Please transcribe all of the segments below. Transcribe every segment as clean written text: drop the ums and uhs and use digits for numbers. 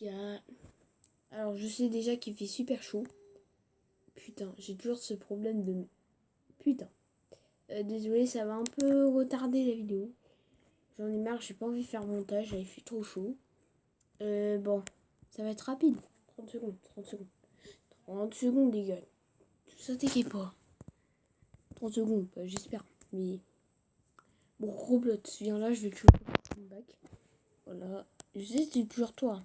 Il y a... Alors, je sais déjà qu'il fait super chaud. Putain, j'ai toujours ce problème de... Putain. Désolé, ça va un peu retarder la vidéo. J'en ai marre, j'ai pas envie de faire montage, il fait trop chaud. Bon, ça va être rapide. 30 secondes, 30 secondes. 30 secondes, les gars. Tout ça, t'inquiète pas. 30 secondes, j'espère. Mais... Bon, Roblox, viens là, je vais te jouer mon bac. Voilà. Je sais, c'est toujours toi.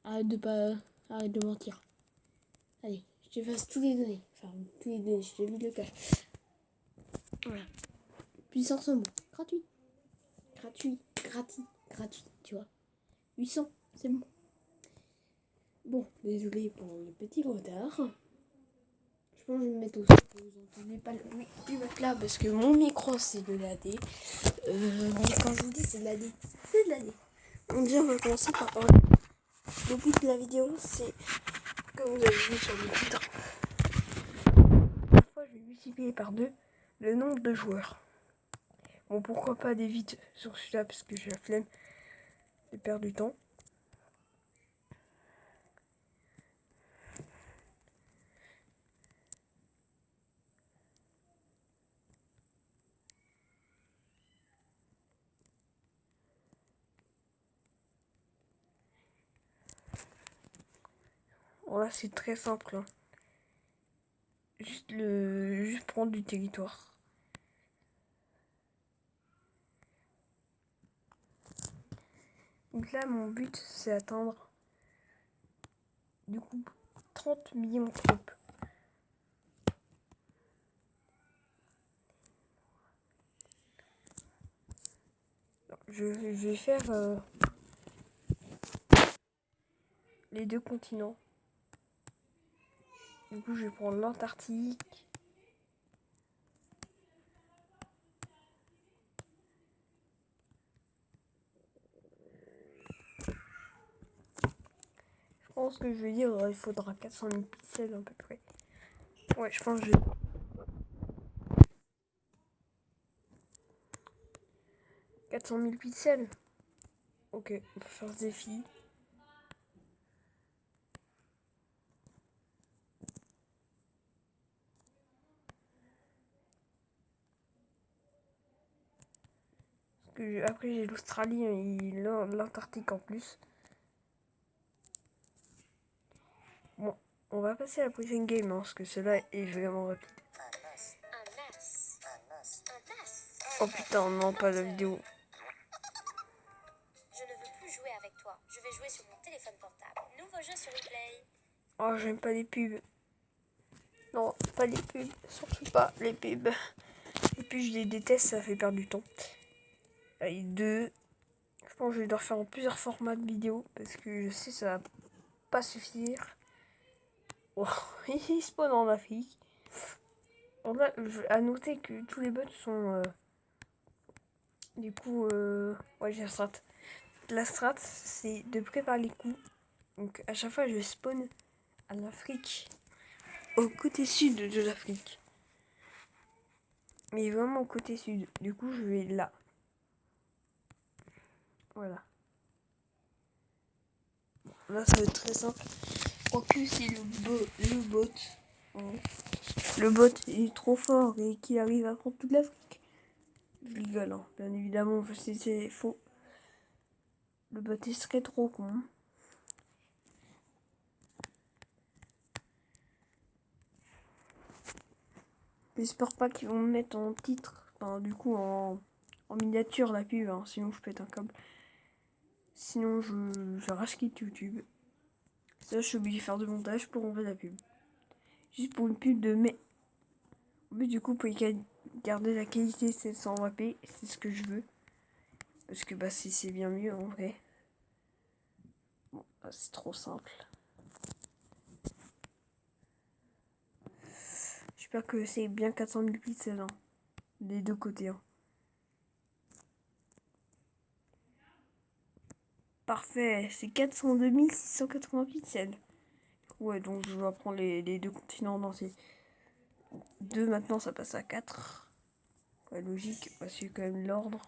Arrête de pas... Arrête de mentir. Allez, je t'efface tous les données. Enfin, tous les données, je t'évite le cache. Voilà. Puissance en bon. Gratuit. Gratuit, tu vois. 800, c'est bon. Bon, désolé pour le petit retard. Je pense que je vais me mettre au son. Vous entendez pas le bruit du matelas parce que mon micro c'est de l'AD. Mais quand je vous dis c'est de l'AD, c'est de l'AD. On dit on va commencer par parler. Le but de la vidéo c'est que vous avez vu sur le titre. Parfois je vais multiplier par 2 le nombre de joueurs. Bon, pourquoi pas des vides sur celui-là parce que j'ai la flemme de perdre du temps. Bon, là c'est très simple. Hein. Juste prendre du territoire. Donc là mon but c'est atteindre du coup 30 millions de troupes. Je vais faire les deux continents. Du coup je vais prendre l'Antarctique. Je pense que je vais dire il faudra 400 000 pixels à peu près. Ouais, je pense que je... 400 000 pixels. Ok, on peut faire ce défi. Après j'ai l'Australie et l'Antarctique en plus. Bon, on va passer à la prochaine game hein, parce que cela est vraiment rapide. Oh putain, non, pas la vidéo. Je ne veux plus jouer avec toi. Je vais jouer sur mon téléphone portable. Nouveau jeu sur replay. Oh, j'aime pas les pubs. Non, pas les pubs. Surtout pas les pubs. Et puis je les déteste, ça fait perdre du temps. Allez, 2. Je pense que je vais devoir faire en plusieurs formats de vidéo parce que je sais que ça va pas suffire. Oh, il spawn en Afrique. On a à noter que tous les bots sont du coup ouais j'ai la strat. La strat c'est de préparer les coups. Donc à chaque fois je spawn à l'Afrique. Au côté sud de l'Afrique. Mais vraiment au côté sud. Du coup je vais là. Voilà. Là ça va être très simple. Quoique c'est le bot. Ouais. Le bot est trop fort et qu'il arrive à prendre toute l'Afrique. Je rigole, hein. Bien évidemment, c'est faux. Le bot serait trop con. J'espère pas qu'ils vont me mettre en titre, enfin, du coup en miniature la pub, hein, sinon je pète un câble. Sinon je rage quitte YouTube. Ça, je suis obligé de faire de montage pour enlever la pub. Juste pour une pub de mai. Mais du coup, pour garder la qualité 720p, c'est ce que je veux. Parce que bah c'est bien mieux en vrai. Bon, c'est trop simple. J'espère que c'est bien 400 000 pixels, hein, des deux côtés. Hein. Parfait, c'est 402 680 pixels. Ouais, donc je dois prendre les deux continents entiers. 2 maintenant, ça passe à 4. Ouais, logique, on va suivre quand même l'ordre.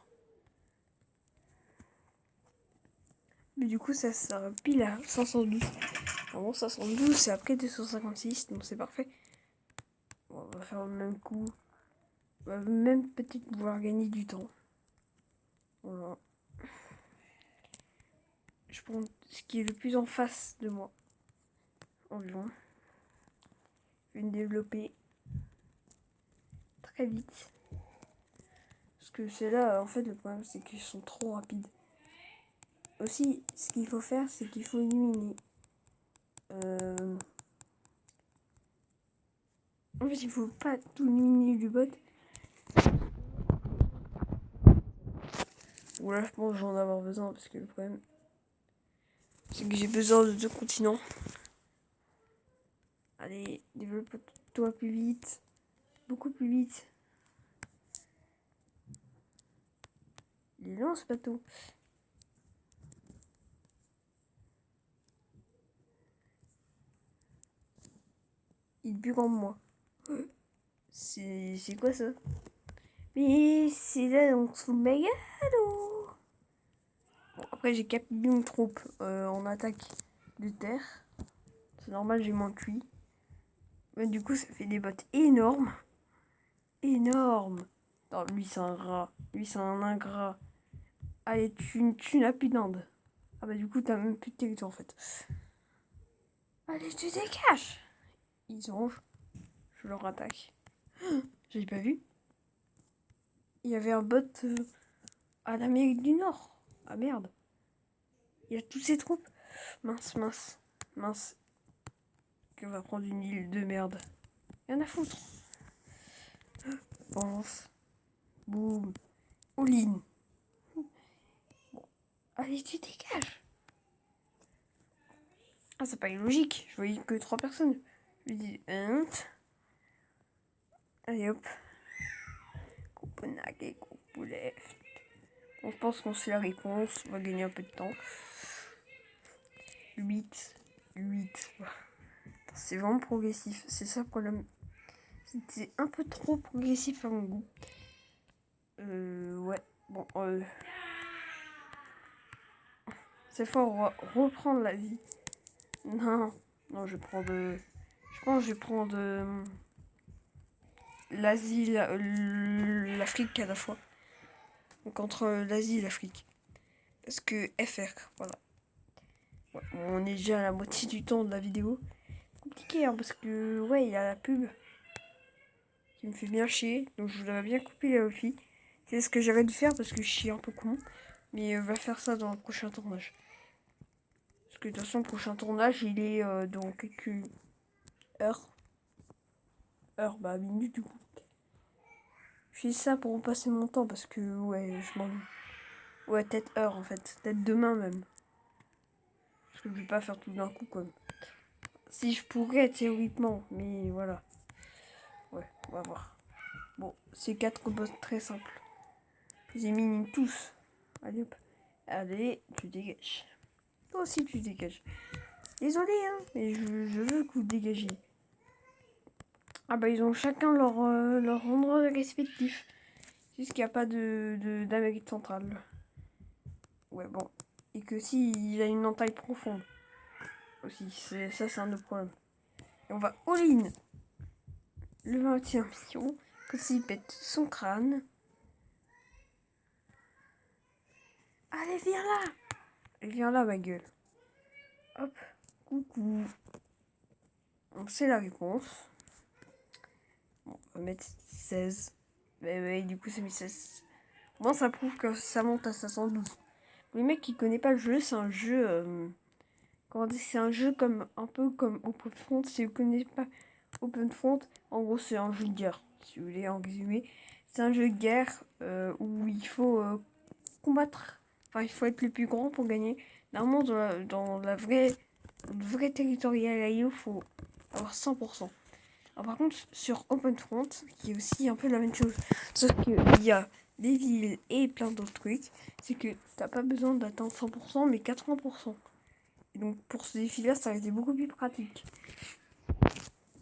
Mais du coup, ça sera pile à 512. Alors bon, 512, c'est après 256, donc c'est parfait. Bon, on va faire le même coup. On va même peut-être pouvoir gagner du temps. Voilà. Je prends ce qui est le plus en face de moi. Environ. Je vais me développer très vite. Parce que c'est là, en fait, le problème, c'est qu'ils sont trop rapides. Aussi, ce qu'il faut faire, c'est qu'il faut éliminer. En fait, il faut pas tout éliminer du bot. Ou là, je pense que j'en ai avoir besoin, parce que le problème, c'est que j'ai besoin de 2 continents. Allez, développe-toi plus vite. Beaucoup plus vite. Il est lent, ce bateau. Il est plus grand que moi. C'est quoi ça? Mais c'est là dans son bagado. Bon, après j'ai 4 millions de troupes en attaque de terre. C'est normal, j'ai moins cuit. Mais du coup, ça fait des bottes énormes. Énormes. Non, lui c'est un rat. Lui c'est un ingrat. Allez, tu n'as plus d'Inde. Ah bah du coup, t'as même plus de territoire en fait. Allez, tu dégages. Ils ont... Je leur attaque. J'ai pas vu. Il y avait un bot à l'Amérique du Nord. Ah merde. Il y a toutes ces troupes. Mince, mince, mince. Qu'on va prendre une île de merde. Rien à foutre. Pense. Boum. All-in. Bon. Allez, tu dégages. Ah, c'est pas illogique. Je voyais que 3 personnes. Je lui dis, allez hop. Copenhague, Coupoulet. On pense qu'on sait la réponse. On va gagner un peu de temps. 8. C'est vraiment progressif. C'est ça le problème. C'est un peu trop progressif à mon goût. Ouais. Bon, cette fois, on va reprendre la vie. Non, je prends de... Je pense que je vais prendre l'Asie, l'Afrique à la fois. Donc entre l'Asie et l'Afrique. Parce que FR, voilà. Ouais, on est déjà à la moitié du temps de la vidéo. Compliqué, hein, parce que, ouais, il y a la pub qui me fait bien chier. Donc je voudrais bien couper la Wi-Fi. C'est ce que j'aurais dû faire parce que je suis un peu con. Mais on va faire ça dans le prochain tournage. Parce que de toute façon, le prochain tournage, il est dans quelques heures. Bah minutes du coup. Je fais ça pour passer mon temps parce que, ouais, je m'ennuie. Ouais, peut-être heure en fait. Peut-être demain même. Parce que je vais pas faire tout d'un coup comme. Si je pourrais théoriquement, mais voilà. Ouais, on va voir. Bon, c'est 4 boss très simples. Je les élimine tous. Allez hop. Allez, tu dégages. Toi aussi tu dégages. Désolé, hein, mais je veux que vous dégagiez. Ah bah ils ont chacun leur endroit respectif. Juste qu'il n'y a pas d'Amérique centrale. Ouais, bon. Et que si il a une entaille profonde. Aussi, c'est un autre problème. Et on va all-in. Le 21 million. Que s'il pète son crâne. Allez, viens là. Allez, viens là, ma gueule. Hop. Coucou. On sait la réponse. Bon, on va mettre 16. Mais du coup, c'est mis 16. Moi, ça prouve que ça monte à 512. Pour les mecs qui connaissent pas le jeu, c'est un jeu... comment dire, c'est un jeu comme un peu comme OpenFront. Si vous connaissez pas OpenFront, en gros, c'est un jeu de guerre. Si vous voulez en résumer, c'est un jeu de guerre où il faut combattre. Enfin, il faut être le plus grand pour gagner. Normalement, dans le vrai territorial, il faut avoir 100%. Alors, par contre, sur OpenFront, qui est aussi un peu la même chose, sauf qu'il y a des villes et plein d'autres trucs, c'est que t'as pas besoin d'atteindre 100%, mais 80%. Et donc, pour ce défi-là, ça a été beaucoup plus pratique.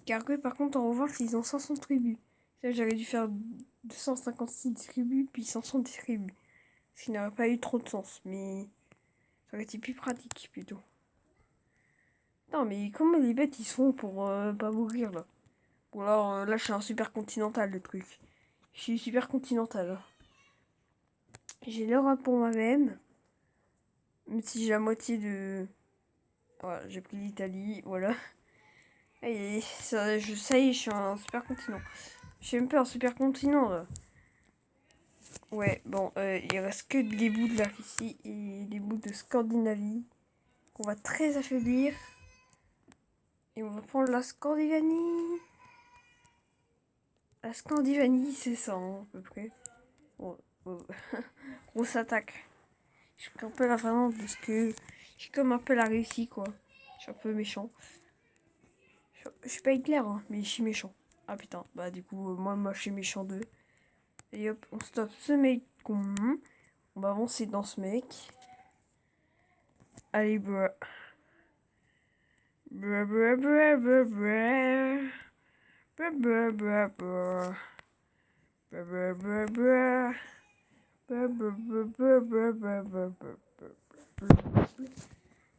Car que, par contre, en revanche, ils ont 500 tribus. J'aurais dû faire 256 tribus, puis 500 tribus. Ce qui n'aurait pas eu trop de sens, mais Ça aurait été plus pratique, plutôt. Non, mais comment les bêtes, ils sont pour pas mourir, là? Bon, là, je suis un super continental, le truc. Je suis super continental, là. J'ai l'Europe pour moi-même. Même si j'ai la moitié de... Voilà, j'ai pris l'Italie, voilà. Et ça y est, je suis un super continent. Je suis même pas un super continent, là. Ouais, bon, il reste que des bouts de la Russie et des bouts de Scandinavie qu'on va très affaiblir. Et on va prendre la Scandinavie. La Scandinavie, c'est ça, hein, à peu près. Bon, grosse attaque. Je prends un peu la Finlande parce que je suis comme un peu la Russie, quoi. Je suis un peu méchant. Je suis pas Hitler, hein, mais je suis méchant. Ah putain, bah du coup, moi je suis méchant d'eux. Et hop, on stoppe ce mec con. On va avancer dans ce mec. Allez, bruh. Bruh, bruh, bruh, bruh, bruh. Bruh, bruh, bruh, bruh. Bruh, bruh, bruh, bruh. Bruh, bruh, bruh, bruh, bruh, bruh, bruh,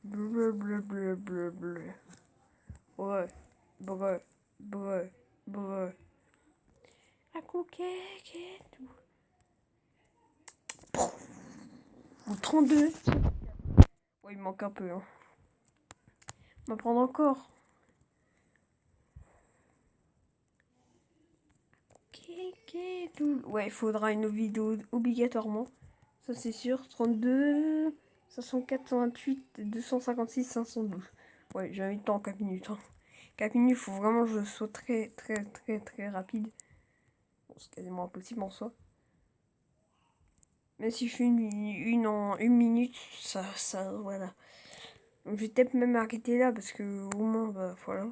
bruh, bruh, bruh, bruh, bruh. Ouais, bruh, bruh, bruh. La coquette et tout. 32. Ouais, il manque un peu, hein. On va prendre encore. Ouais, il faudra une vidéo obligatoirement. Ça, c'est sûr. 32, 504, 128, 256, 512. Ouais, j'ai mis le temps en 4 minutes. Hein. 4 minutes, il faut vraiment que je sois très, très, très, très rapide. Bon, c'est quasiment impossible en soi. Mais si je fais une en 1 minute, ça, voilà. Donc, je vais peut-être même arrêter là parce que au moins, bah, voilà.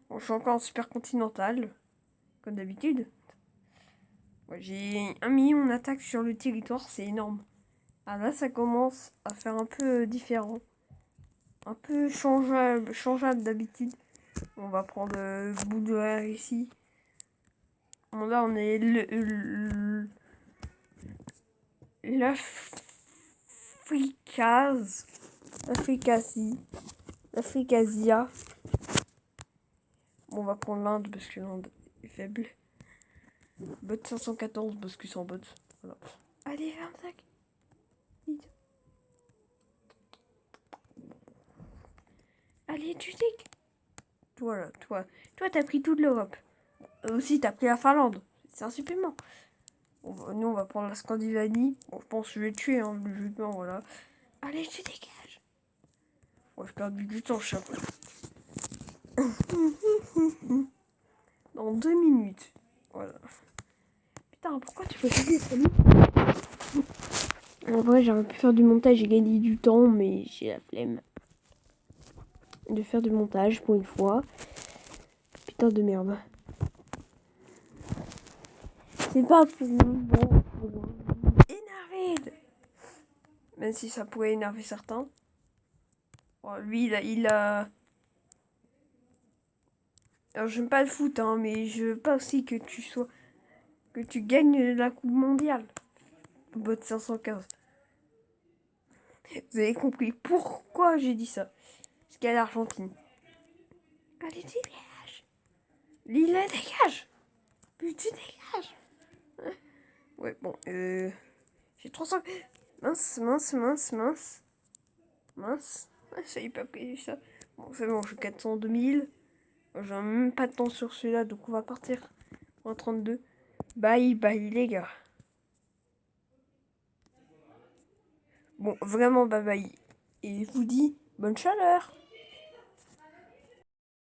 Bon, je suis encore en super continental, comme d'habitude. Ouais, j'ai 1 million d'attaques sur le territoire, c'est énorme. Ah là, ça commence à faire un peu différent. Un peu changeable d'habitude. On va prendre le bout de l'air ici. Bon, là, on est l'Africase. L'Africasia. Bon, on va prendre l'Inde parce que l'Inde est faible. Bot 514 parce que c'est en bot. Voilà. Allez, 25. Vite. Allez, tu sais. Voilà, toi, t'as pris toute l'Europe. Aussi, t'as pris la Finlande. C'est un supplément. Nous, on va prendre la Scandinavie. Bon, je pense que je vais le tuer, hein, le jupon, voilà. Allez, tu dégages. Ouais, je perds du temps, je sais pas. Dans 2 minutes. Voilà. Putain, pourquoi tu peux faire ça? En vrai, j'aurais pu faire du montage et gagner du temps, mais j'ai la flemme de faire du montage pour une fois. Putain de merde. C'est pas pour énerver. Même si ça pourrait énerver certains. Bon, lui, il a... Alors, j'aime pas le foot, hein, mais je veux pas aussi que tu gagnes la Coupe mondiale. Bot 515. Vous avez compris pourquoi j'ai dit ça. Parce qu'il y a l'Argentine. Allez, dégage. Lila, dégage. Putain, dégage. Ouais, bon, j'ai 300... Mince. J'avais pas prévu ça. Bon, c'est bon, je suis 402 000. J'ai même pas de temps sur celui-là, donc on va partir en 32. Bye, bye, les gars. Bon, vraiment, bye, bye. Et je vous dis bonne chaleur.